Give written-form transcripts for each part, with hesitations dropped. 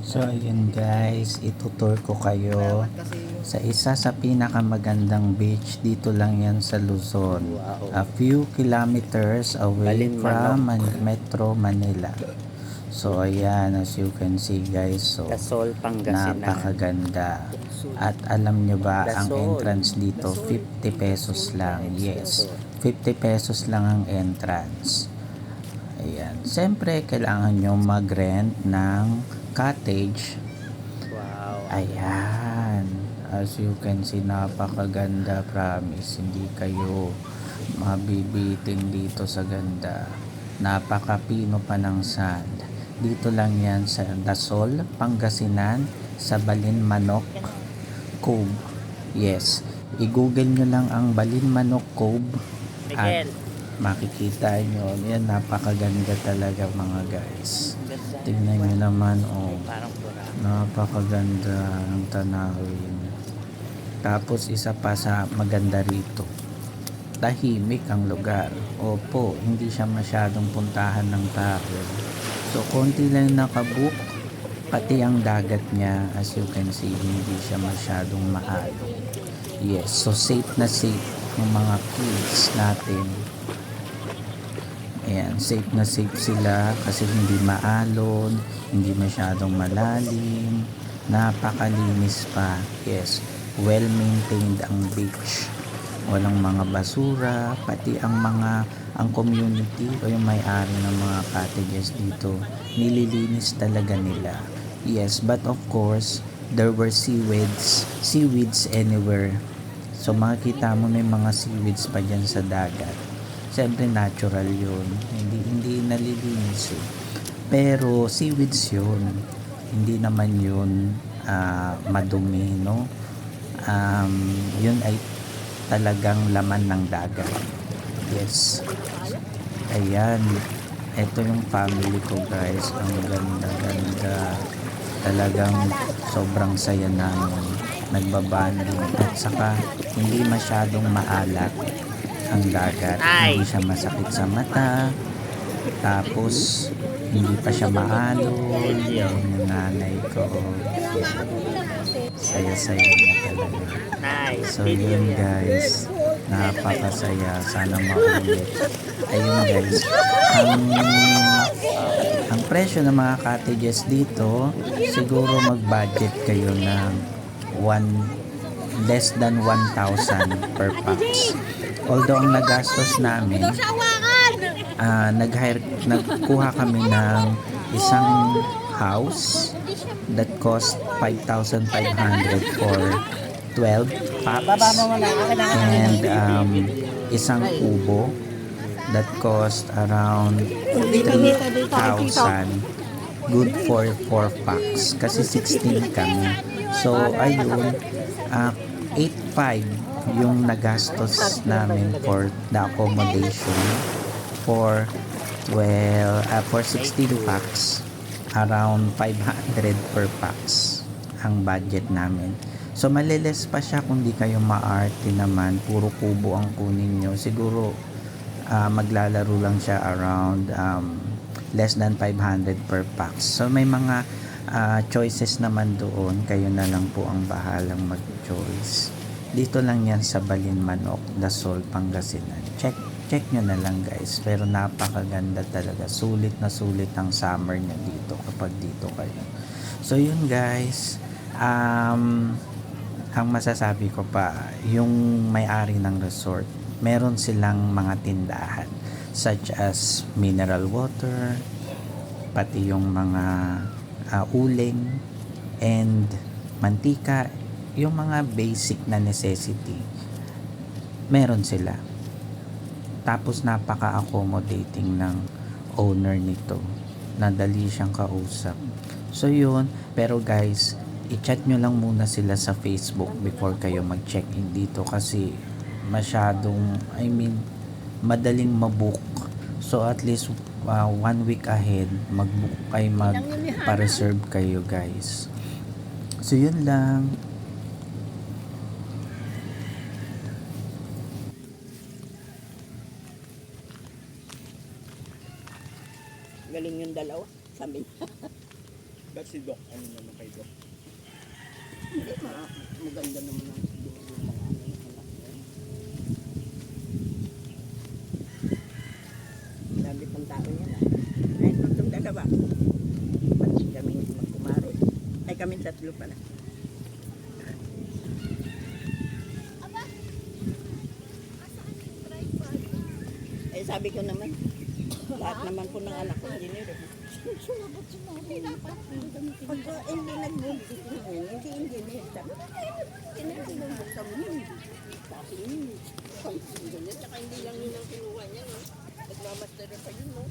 So ayun guys, itutur ko kayo sa isa sa pinakamagandang beach. Dito lang yan sa Luzon, a few kilometers away from Metro Manila. So ayan, as you can see guys, so Dasol, Pangasinan. napakaganda. At alam nyo ba, ang entrance dito 50 pesos lang. Yes, 50 pesos lang ang entrance. Ayan. Siyempre, kailangan nyo mag-rent ng cottage. Wow. Ayan. As you can see, napakaganda. Promise. Hindi kayo mabibitin dito sa ganda. Napakapino pa ng sand. Dito lang yan sa Dasol, Pangasinan, sa Balin Manok Cove. Yes. I-google nyo lang ang Balin Manok Cove. At makikita nyo, yan, napakaganda talaga mga guys. Tingnan nyo naman, oh, napakaganda ng tanawin. Tapos isa pa sa maganda rito, tahimik ang lugar. Opo, hindi siya masyadong puntahan ng tao. So konti lang nakabook, pati ang dagat niya, as you can see, hindi siya masyadong maalong. Yes, so safe na safe yung mga kids natin. Ayan, safe na safe sila kasi hindi maalon, hindi masyadong malalim, napakalinis pa. Yes, well maintained ang beach. Walang mga basura, pati ang community o yung may-ari ng mga cottages dito, nililinis talaga nila. Yes, but of course, there were seaweeds anywhere. So makikita mo may mga seaweeds pa dyan sa dagat. Siyempre natural yun, hindi nalilinis eh. Pero seaweeds yun, hindi naman yun madumi, no? Yun ay talagang laman ng dagat. Yes. Ayan, ito yung family ko guys, ang ganda, talagang sobrang saya namin, nagbabanding, at saka hindi masyadong maalat ang dagat, hindi siya masakit sa mata, tapos hindi pa siya maalon. Yung nanay ko, saya-saya na talaga. So yun guys, napakasaya, sana maulit. Ayun guys, ang presyo ng mga cottages dito, siguro mag-budget kayo ng less than 1,000 per pax. Although ang nagastos namin, nagkuha kami ng isang house that cost 5,500 for 12 packs, and isang kubo that cost around 3,000, good for 4 packs kasi 16 kami. So ayun, 8,500 yung nagastos namin for the accommodation for 16 packs, around 500 per packs ang budget namin. So maliles pa siya kung di kayo maarte naman, puro kubo ang kunin nyo. Siguro maglalaro lang siya around less than 500 per packs. So may mga choices naman doon, kayo na lang po ang bahalang mag-choice. Dito lang yan sa Balin Manok, Dasol, Pangasinan. Check nyo na lang guys, pero napakaganda talaga, sulit na sulit ang summer nyo dito kapag dito kayo. So yun guys, ang masasabi ko pa, yung may-ari ng resort, meron silang mga tindahan such as mineral water, pati yung mga uling and mantika, yung mga basic na necessity meron sila. Tapos napaka-accommodating ng owner nito, nadali siyang kausap. So yun, pero guys, i-chat nyo lang muna sila sa Facebook before kayo mag-check-in dito kasi masyadong, madaling mabook. So at least 1 week ahead mag-book kayo, magpa-reserve kayo guys. So yun lang. Galing yung dalawa, sabi niya. Ba't si Doc? Ano naman kay Doc? Hindi, maganda naman ang siguro yung mga anak niya. Sabi pang tao niya na. Ay, itong dalawa. Pati kami magkumari. Ay, kami tatlo pala. Eh, sabi ko naman, lahat naman po ng anak ko, engineer. Pag hindi nag-buntis na yun, hindi engineer. Sabi ko, kinagulong sa mo. Sabi yun, ganyan. Tsaka hindi lang yun ang kinuha niya, no? Nagmamaster pa yun, no?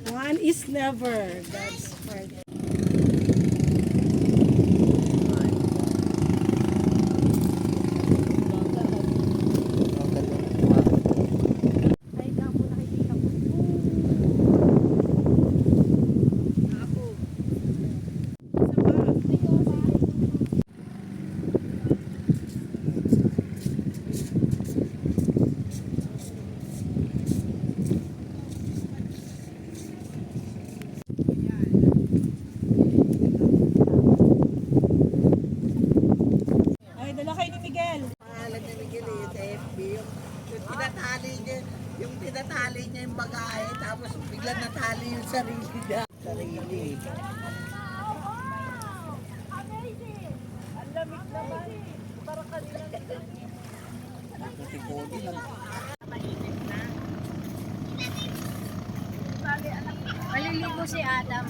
One is never. That's part. Ay, dala kayo ni Miguel. Pangalan ni Miguel eh, sa FB, yung tinatali niya yung bagahe, tapos biglang natali yung sarili niya. Sarili. Maliligo si Adam.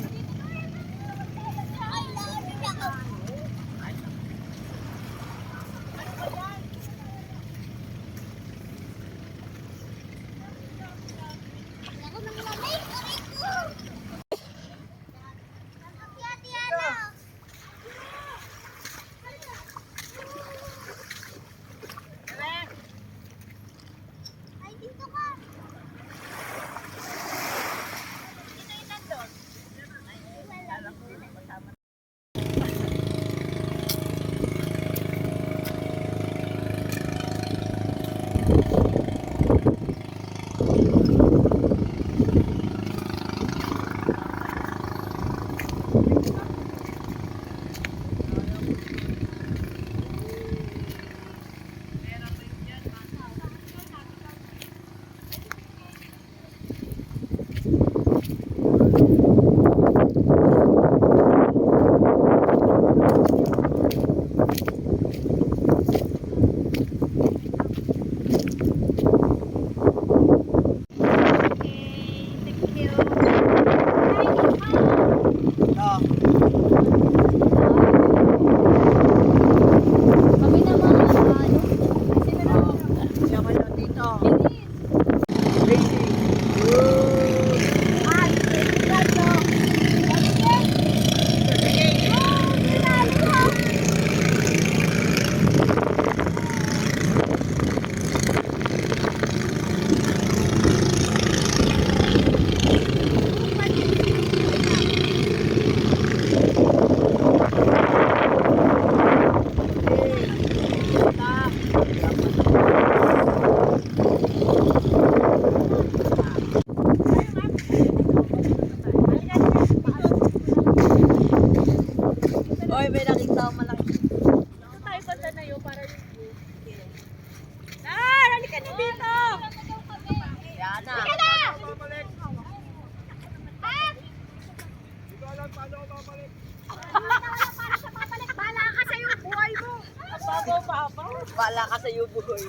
Wala kasi sa Yubuhoy.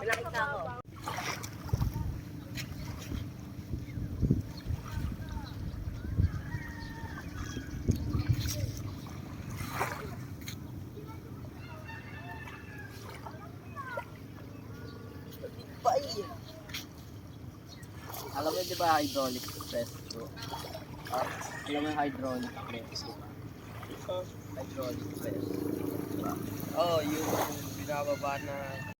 Nakita ko. Alam mo di ba hydraulic press to? Alam mo yung hydraulic press? Hydraulic press. Oh, yung binababa na